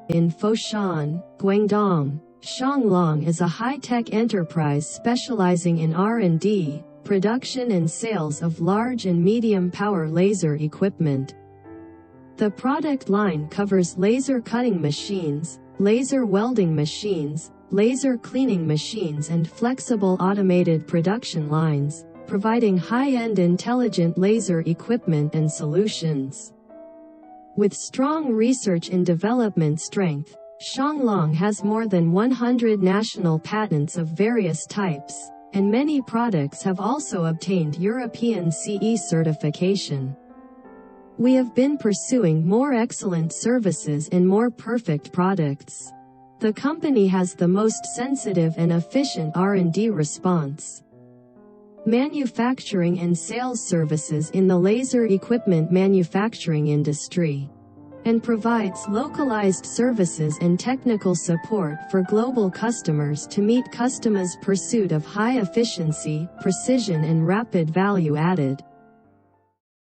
in Foshan, Guangdong. XiangLong is a high-tech enterprise specializing in R&D, production and sales of large and medium-power laser equipment. The product line covers laser cutting machines, laser welding machines, laser cleaning machines and flexible automated production lines, providing high-end intelligent laser equipment and solutions. With strong research and development strength, XiangLong has more than 100 national patents of various types, and many products have also obtained European CE certification. We have been pursuing more excellent services and more perfect products. The company has the most sensitive and efficient R&D response, manufacturing and sales services in the laser equipment manufacturing industry, and provides localized services and technical support for global customers to meet customers' pursuit of high efficiency, precision and rapid value added.